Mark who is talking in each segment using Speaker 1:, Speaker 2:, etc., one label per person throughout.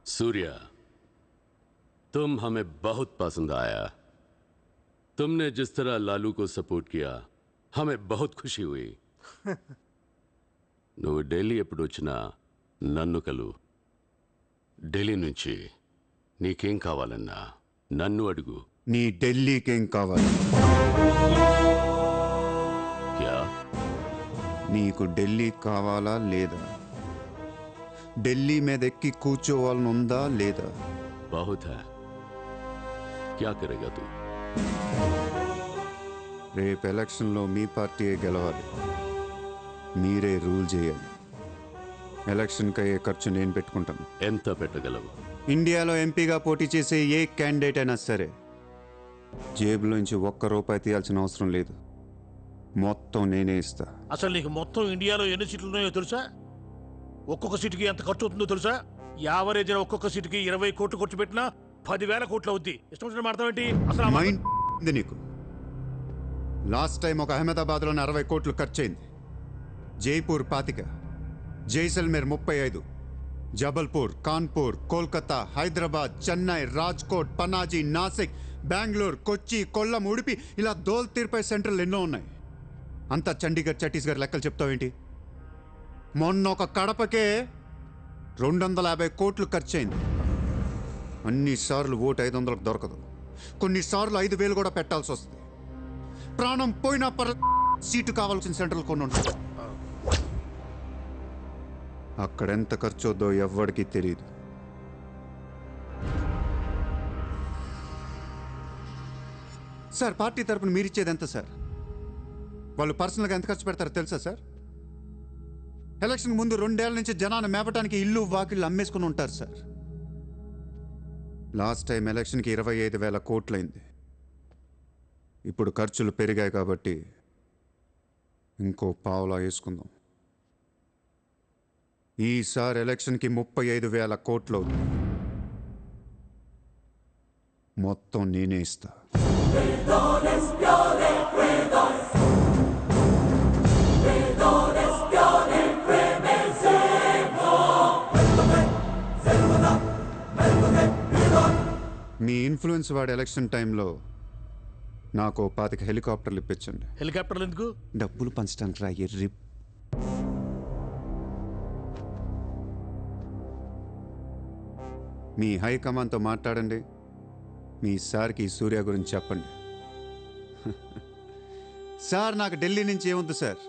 Speaker 1: सूर्या, तुम हमें बहुत पसंद आया। तुमने जिस तरह लालू को सपोर्ट किया हमें बहुत खुशी हुई। నువ్వు ఢిల్లీ ఎప్పుడు వచ్చినా నన్ను కలు. ఢిల్లీ నుంచి నీకేం కావాలన్నా నన్ను అడుగు.
Speaker 2: నీ ఢిల్లీకేం కావాలి?
Speaker 1: క్యా?
Speaker 2: నీకు ఢిల్లీ కావాలా లేదా? ఢిల్లీ మీద ఎక్కి కూర్చోవాలని ఉందా లేదా?
Speaker 1: बहुत है, क्या करेगा तू?
Speaker 2: రేపు ఎలక్షన్లో మీ పార్టీయే గెలవాలి, మీరే రూల్ చేయాలి. ఎలక్షన్కి అయ్యే ఖర్చు నేను పెట్టుకుంటాను.
Speaker 1: ఎంత పెట్టగలవు?
Speaker 2: ఇండియాలో ఎంపీగా పోటీ చేసే ఏ క్యాండిడేట్ అయినా సరే జేబులోంచి ₹1 తీయాల్సిన అవసరం లేదు, మొత్తం నేనే ఇస్తా.
Speaker 3: అసలు నీకు మొత్తం ఇండియాలో ఎన్ని సీట్లు ఉన్నాయో తెలుసా? ఒక్కొక్క సీటుకి ఎంత ఖర్చు అవుతుందో తెలుసా? యావరేజ్ ఒక్కొక్క సీటుకి 20 కోట్లు ఖర్చు పెట్టినా 10,000 కోట్లు అవుద్ది. ఇష్టం వచ్చిన మాట్లాడేంటి అసలు?
Speaker 2: మైండ్ ఉంది నీకు. లాస్ట్ టైం ఒక అహ్మదాబాద్లోనే 60 కోట్లు ఖర్చు అయింది, జైపూర్ 25, జైసల్మేర్ 35, జబల్పూర్, కాన్పూర్, కోల్కతా, హైదరాబాద్, చెన్నై, రాజ్కోట్, పనాజీ, నాసిక్, బెంగళూరు, కొచ్చి, కొల్లం, ఉడిపి, ఇలా దోల్ తీర్పై సెంటర్లు ఎన్నో ఉన్నాయి. అంతా చండీగఢ్, ఛత్తీస్గఢ్ లెక్కలు చెప్తావేంటి? మొన్న ఒక కడపకే 250 కోట్లు ఖర్చు అయింది. అన్నిసార్లు ఓటు 500కు దొరకదు, కొన్నిసార్లు 5,000 కూడా పెట్టాల్సి వస్తుంది. ప్రాణం పోయినా సీటు కావాల్సిన సెంటర్లు కొన్ని ఉంటాయి. అక్కడెంత ఖర్చు అవుద్దో ఎవ్వడికి తెలియదు. సార్, పార్టీ తరపున మీరిచ్చేది ఎంత సార్? వాళ్ళు పర్సనల్గా ఎంత ఖర్చు పెడతారో తెలుసా సార్? ఎలక్షన్ ముందు 2 ఏళ్ల నుంచి జనాన్ని మేపటానికి ఇల్లు వాకిళ్ళు అమ్మేసుకుని ఉంటారు సార్. లాస్ట్ టైం ఎలక్షన్కి 25,000 కోట్లయింది. ఇప్పుడు ఖర్చులు పెరిగాయి కాబట్టి ఇంకో పావులా వేసుకుందాం. ఈసారి ఎలక్షన్కి 35,000 కోట్లు అవుతుంది, మొత్తం నేనే ఇస్తా. మీ ఇన్ఫ్లుయెన్స్ వాడే ఎలక్షన్ టైంలో నాకు 25 హెలికాప్టర్లు ఇప్పించండి.
Speaker 3: హెలికాప్టర్లు ఎందుకు?
Speaker 2: డబ్బులు పంచడానికి రా ఎర్రి. మీ హైకమాండ్తో మాట్లాడండి, మీ సార్కి సూర్య గురించి చెప్పండి. సార్, నాకు ఢిల్లీ నుంచి ఏముంది సార్,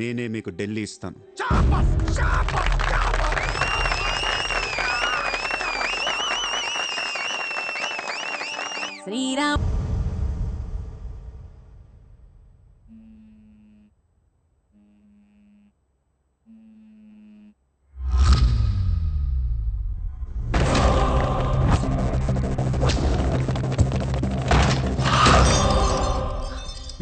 Speaker 2: నేనే మీకు ఢిల్లీ ఇస్తాను.
Speaker 4: శ్రీరామ్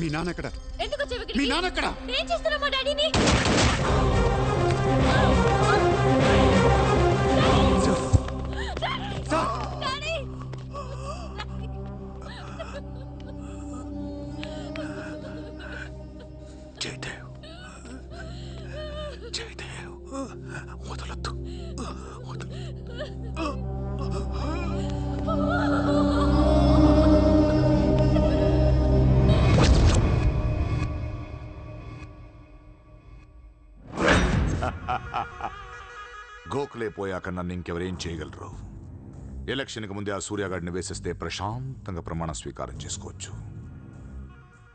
Speaker 2: మీ నాన్నక్కడ?
Speaker 4: ఎందుకు చెవికి?
Speaker 2: మీ నాన్నక్కడ?
Speaker 4: ఏం చేస్తున్నా మా డాడీని? డాడీ!
Speaker 3: జయదేవ్, జయదేవ్, వదలొద్దు, వదలు.
Speaker 5: గోఖలే పోయాక నన్ను ఇంకెవరేం చేయగలరు? ఎలక్షన్కి ముందే ఆ సూర్యగాడిని వేసేస్తే ప్రశాంతంగా ప్రమాణ స్వీకారం చేసుకోవచ్చు.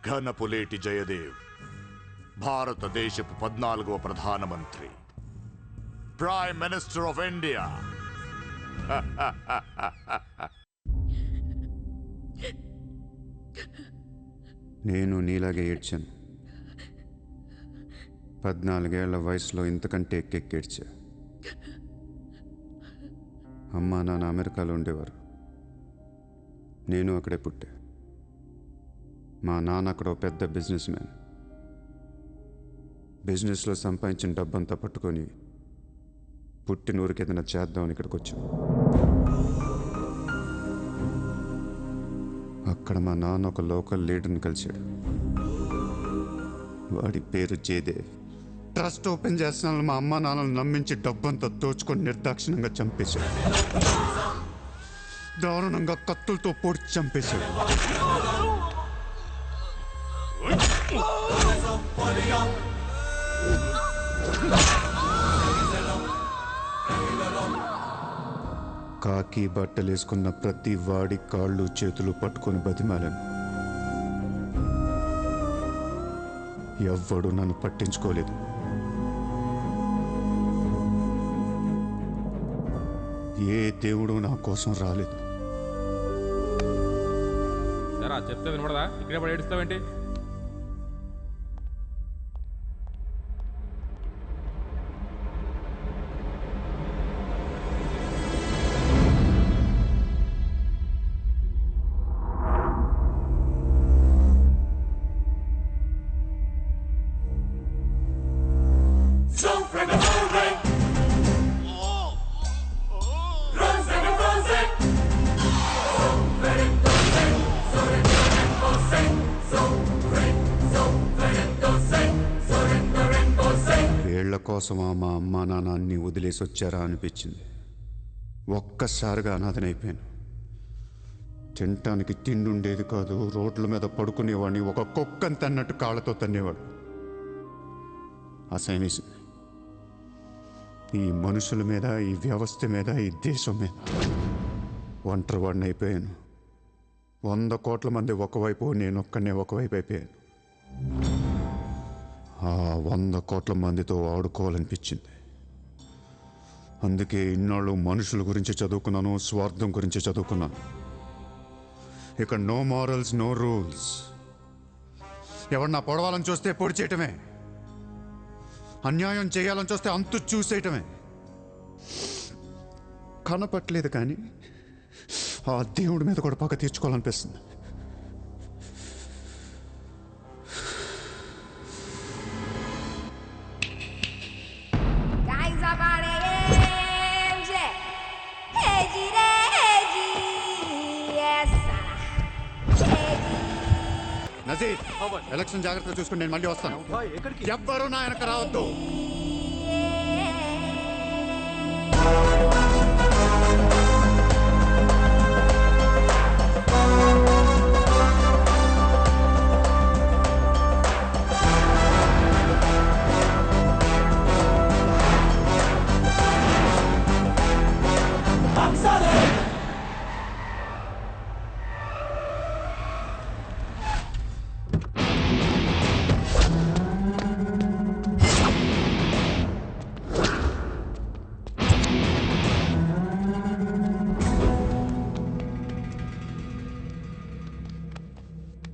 Speaker 5: ఘనపులేటి జయదేవ్ భారతదేశపు 14వ ప్రధానమంత్రి, ప్రైమ్ మినిస్టర్ ఆఫ్ ఇండియా.
Speaker 2: నేను నీలాగే ఏడ్చాను. 14 ఏళ్ల వయసులో ఇంతకంటే ఎక్కెక్కేడ్చా. అమ్మా నాన్న అమెరికాలో ఉండేవారు, నేను అక్కడే పుట్టా. మా నాన్న అక్కడ ఒక పెద్ద బిజినెస్ మ్యాన్. బిజినెస్లో సంపాదించిన డబ్బంతా పట్టుకొని పుట్టిన ఊరికి ఏదైనా చేద్దామని ఇక్కడికి వచ్చాం. అక్కడ మా నాన్న ఒక లోకల్ లీడర్ని కలిశాడు. వాడి పేరు జయదేవ్. ట్రస్ట్ ఓపెన్ చేస్తున్నాను మా అమ్మ నాన్నలు నమ్మించి డబ్బంతా దోచుకొని నిర్దాక్షిణంగా చంపేశాడు. దారుణంగా కత్తులతో పొడిచి చంపేశాడు. కాకి బట్టలేసుకున్న ప్రతి వాడి కాళ్ళు చేతులు పట్టుకొని బతిమాలను. ఎవ్వడు నన్ను పట్టించుకోలేదు. ఏ దేవుడు నా కోసం రాలేదు.
Speaker 6: చెప్తే వినపడదా? ఇక్కడే పడి ఏడుస్తావేంటి?
Speaker 2: కోసమా మా అమ్మా నాన్న అన్ని వదిలేసి వచ్చారా అనిపించింది. ఒక్కసారిగా అనాథనైపోయాను. తినటానికి తిండి ఉండేది కాదు. రోడ్ల మీద పడుకునేవాడిని. ఒక కుక్కని తన్నట్టు కాళ్ళతో తన్నేవాడు. అసహ్యమేసింది. ఈ మనుషుల మీద, ఈ వ్యవస్థ మీద, ఈ దేశం మీద ఒంటరి వాడిని అయిపోయాను. 100 కోట్ల మంది ఒకవైపు, నేను ఒక్కనే ఒకవైపు అయిపోయాను. ఆ 100 కోట్ల మందితో ఆడుకోవాలనిపించింది. అందుకే ఇన్నాళ్ళు మనుషుల గురించి చదువుకున్నాను, స్వార్థం గురించి చదువుకున్నాను. ఇక నో మారల్స్, నో రూల్స్. ఎవరన్నా పొడవాలని చూస్తే పొడి చేయటమే, అన్యాయం చేయాలని చూస్తే అంతు చూసేయటమే. కనపట్లేదు కానీ ఆ దేవుడి మీద కూడా పగ తీర్చుకోవాలనిపిస్తుంది. నజీర్, ఎలక్షన్ జాగ్రత్తగా చూసుకుని నేను మళ్ళీ వస్తాను. ఎవ్వరూ నా వెనక రావద్దు.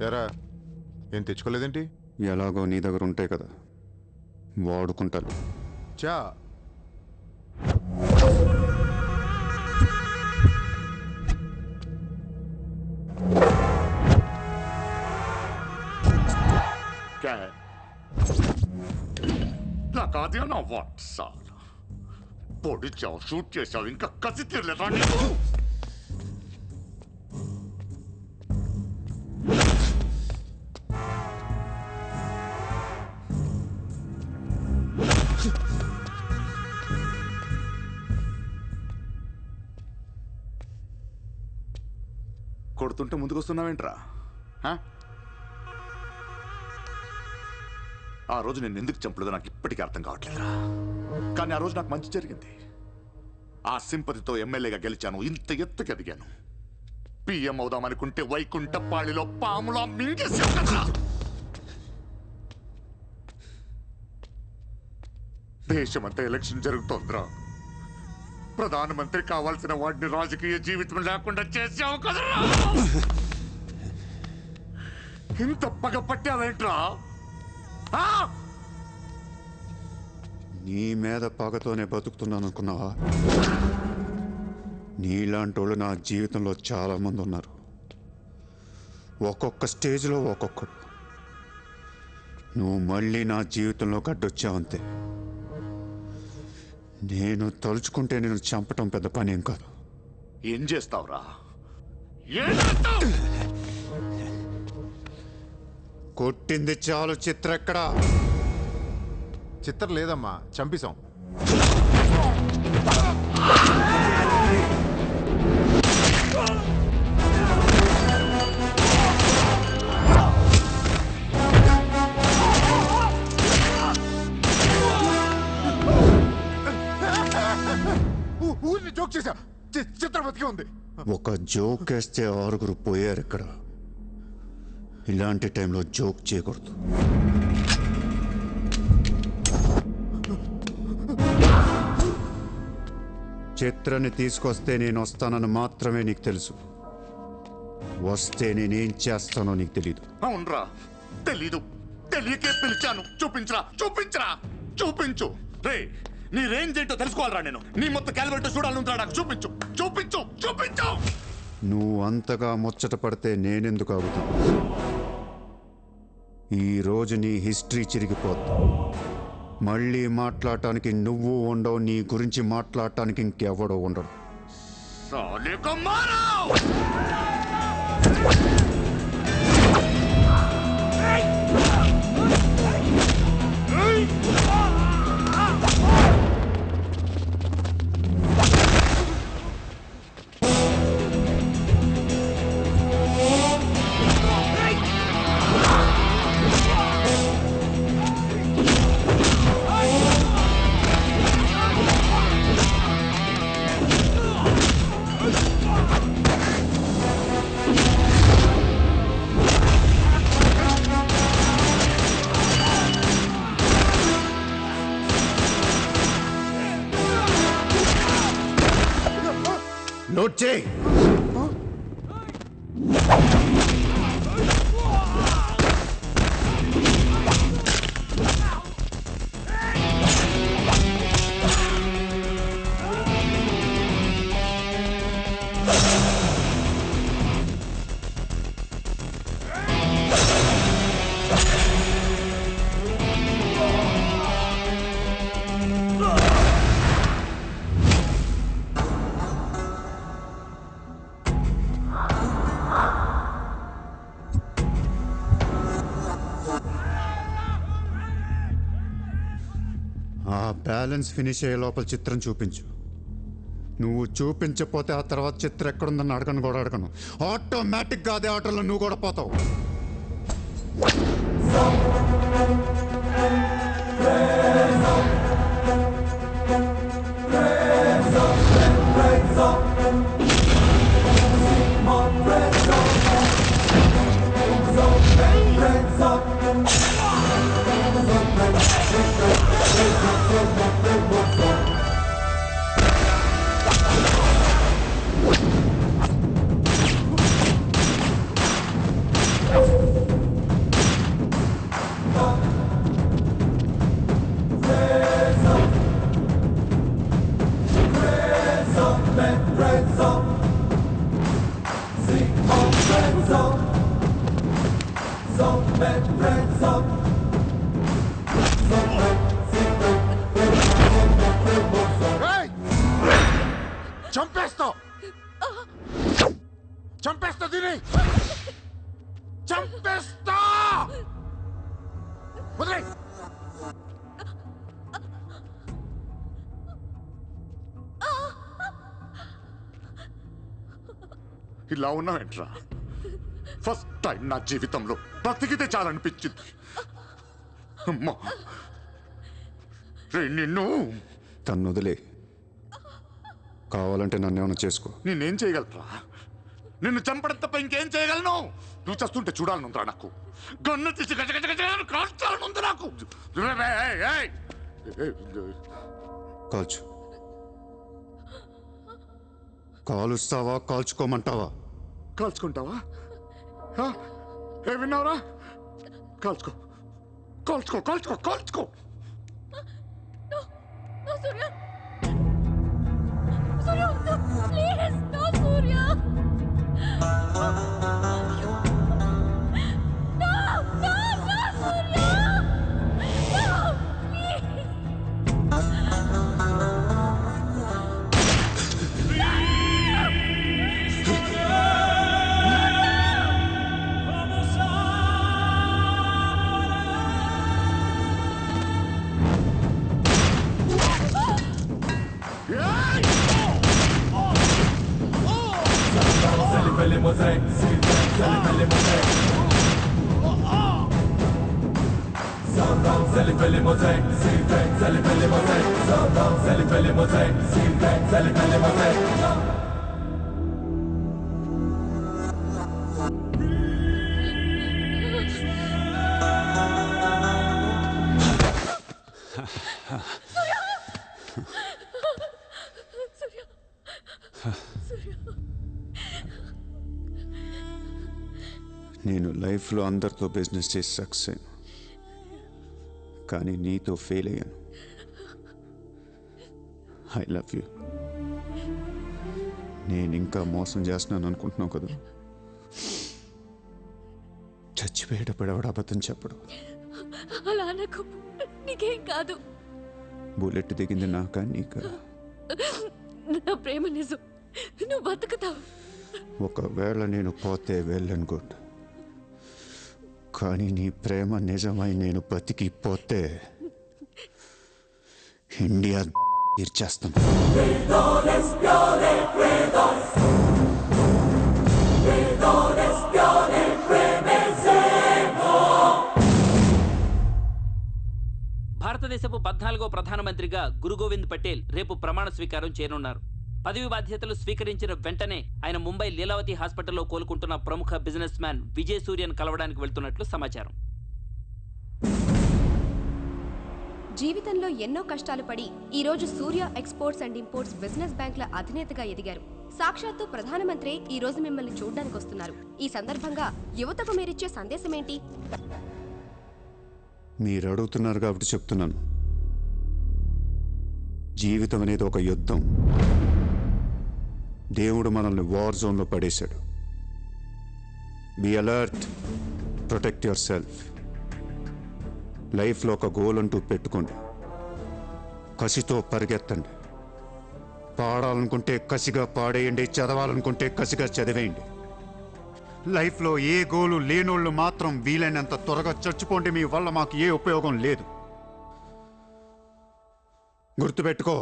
Speaker 5: ఎరా ఏం తెచ్చుకోలేదేంటి?
Speaker 2: ఎలాగో నీ దగ్గర ఉంటాయి కదా, వాడుకుంటాను.
Speaker 5: చా
Speaker 7: నాకాదే నా వాట్సాప్ పొడిచావు, షూట్ చేసావు, ఇంకా కసి తీరలేదా?
Speaker 5: కొడుతుంటే ముందుకొస్తున్నావేంట్రా? ఆ రోజు నేను ఎందుకు చంపలేదో నాకు ఇప్పటికీ అర్థం కావట్లేదురా. కానీ ఆ రోజు నాకు మంచి జరిగింది. ఆ సింపతితో ఎమ్మెల్యేగా గెలిచాను, ఇంత ఎత్తుకి ఎదిగాను. పిఎం అవుదామనుకుంటే వైకుంఠపాళిలో పాములా మింగేసావు కదా. దేశమంతా ఎలక్షన్ జరుగుతోందిరా. ప్రధానమంత్రి కావాల్సిన వాడిని రాజకీయ జీవితం లేకుండా చేసావు కదరా. ఇంత పగ పట్టావేంట్రా?
Speaker 2: నీ మీద పగతోనే బతుకుతున్నాను అనుకున్నావా? నీలాంటి వాళ్ళు నా జీవితంలో చాలా మంది ఉన్నారు. ఒక్కొక్క స్టేజ్లో ఒక్కొక్కడు. నువ్వు మళ్ళీ నా జీవితంలో గడ్డొచ్చావంతే. నేను తలుచుకుంటే నేను చంపటం పెద్ద పని ఏం కాదు.
Speaker 5: ఏం చేస్తావురా?
Speaker 2: కొట్టింది చాలు. చిత్ర ఎక్కడా?
Speaker 8: చిత్ర లేదమ్మా, చంపేశాం. ఊరిని జోక్ చేశా. చిత్ర బతికే ఉంది.
Speaker 2: ఒక జోక్ వేస్తే 6 పోయారు ఇక్కడ. ఇలాంటి టైంలో జోక్ చేయకూడదు. చిత్రని తీసుకొస్తే నేను వస్తానని మాత్రమే నీకు తెలుసు. వస్తే నేనేం చేస్తానో నీకు తెలీదు.
Speaker 5: అవునరా, తెలీదు. తెలియకే పిలిచాను. చూపించరా, చూపించరా, చూపించు. రే, నీ రేంజ్ ఏంటో తెలుసుకోవాలరా నేను. నీ మొత్తం క్యాలిబర్ చూడాలంటరా నాకు. చూపించు, చూపించు, చూపించు.
Speaker 2: నువ్వు అంతగా ముచ్చట పడితే నేనెందుకు ఆగుతాను? ఈరోజు నీ హిస్టరీ చిరిగిపోద్ది. మళ్ళీ మాట్లాడటానికి నువ్వు ఉండవు, నీ గురించి మాట్లాడటానికి ఇంకెవడో ఉండడు. నోట్ చేయి. బ్యాలెన్స్ ఫినిష్ అయ్యే లోపల చిత్రం చూపించు. నువ్వు చూపించకపోతే ఆ తర్వాత చిత్రం ఎక్కడుందని అడగను కూడా అడగను. ఆటోమేటిక్గా అదే ఆటోలో నువ్వు కూడా పోతావు.
Speaker 8: చంపేస్తావు, చంపేస్తా, దీని చంపేస్తా. వదిలేయ్.
Speaker 5: ఇలా ఉన్నావేంట్రా? ఫస్ట్ టైం నా జీవితంలో బ్రతికితే చాలనిపించింది. అమ్మా, రే నిన్ను.
Speaker 2: తను వదిలే. కావాలంటే నన్ను ఏమైనా చేసుకో.
Speaker 5: నేనేం చేయగలరా? నిన్ను చంపడం తప్ప ఇంకేం చేయగలను? నువ్వు చేస్తుంటే చూడాలనుందిరా నాకు. గన్ను తీసి కాల్చాలనుంది నాకు.
Speaker 2: కాల్చు. కాలుస్తావా, కాల్చుకోమంటావా?
Speaker 5: కాల్చుకుంటావా? ఏ విన్నావురా? కాల్చుకో, కాల్చుకో, కాల్చుకో, కాల్చుకో.
Speaker 4: సూర్య, సూర్య, ప్లీజ్ నో సూర్య.
Speaker 2: నేను లైఫ్లో అందరితో బిజినెస్ చేసి సక్సెస్ అయ్యాను, కానీ నీతో ఫెయిల్ అయ్యాను. I love you. నేను ఇంకా మోసం చేస్తున్నాను అనుకుంటున్నావు కదా? చచ్చిపోయేటప్పుడు ఎవడు అబద్ధం చెప్పడు.
Speaker 4: అలా అనకు, నీకేం కాదు.
Speaker 2: బుల్లెట్ దిగింది నాకా నీకా?
Speaker 4: నా ప్రేమ నిజం, నువ్వు బతుకుతావు.
Speaker 2: ఒకవేళ నేను పోతే వెళ్ళను గుడ్, కానీ నీ ప్రేమ నిజమై నేను బతికిపోతే ఇండియా తీర్చేస్తాను.
Speaker 9: భారతదేశపు 14వ ప్రధానమంత్రిగా గురు గోవింద్ పటేల్ రేపు ప్రమాణ స్వీకారం చేయనున్నారు. పదవి బాధ్యతలు స్వీకరించిన వెంటనే ఆయన ముంబై లీలావతి హాస్పిటల్లో కోలుకుంటున్న ప్రముఖ బిజినెస్ మ్యాన్ విజయ్ సూర్యను కలవడానికి వెళ్తున్నట్లు సమాచారం.
Speaker 10: జీవితంలో ఎన్నో కష్టాలు పడి ఈరోజు సూర్య ఎక్స్పోర్ట్స్ అండ్ ఇంపోర్ట్స్ బిజినెస్ బ్యాంకుల అధినేతగా ఎదిగారు. సాక్షాత్తు ప్రధానమంత్రి ఈ రోజు మిమ్మల్ని చూడ్డానికి వస్తున్నారు. ఈ సందర్భంగా యువతకు మీరిచ్చే సందేశం ఏంటి?
Speaker 2: మీరు అడుగుతున్నారు కాబట్టి చెప్తున్నాను. జీవితం అనేది ఒక యుద్ధం. దేవుడు మనల్ని వార్ జోన్లో పడేశాడు. Be alert, protect yourself. లైఫ్లో ఒక గోల్ అంటూ పెట్టుకోండి, కసితో పరిగెత్తండి. పాడాలనుకుంటే కసిగా పాడేయండి, చదవాలనుకుంటే కసిగా చదివేయండి. లైఫ్లో ఏ గోలు లేనోళ్ళు మాత్రం వీలైనంత త్వరగా చచ్చిపోండి. మీ వల్ల మాకు ఏ ఉపయోగం లేదు. గుర్తుపెట్టుకో,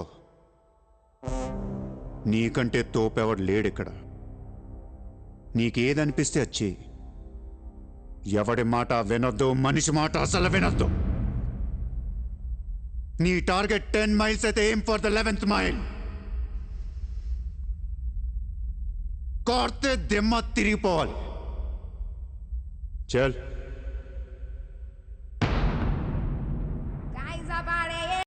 Speaker 2: నీకంటే తోపెవడు లేడిక్కడ. నీకేదనిపిస్తే వచ్చి ఎవడి మాట వినొద్దు, మనిషి మాట అసలు వినొద్దు. నీ టార్గెట్ 10 మైల్స్ అయితే aim for the 11th mile. కార్తే దిమ్మ తిరిగిపోవాలి. చల్.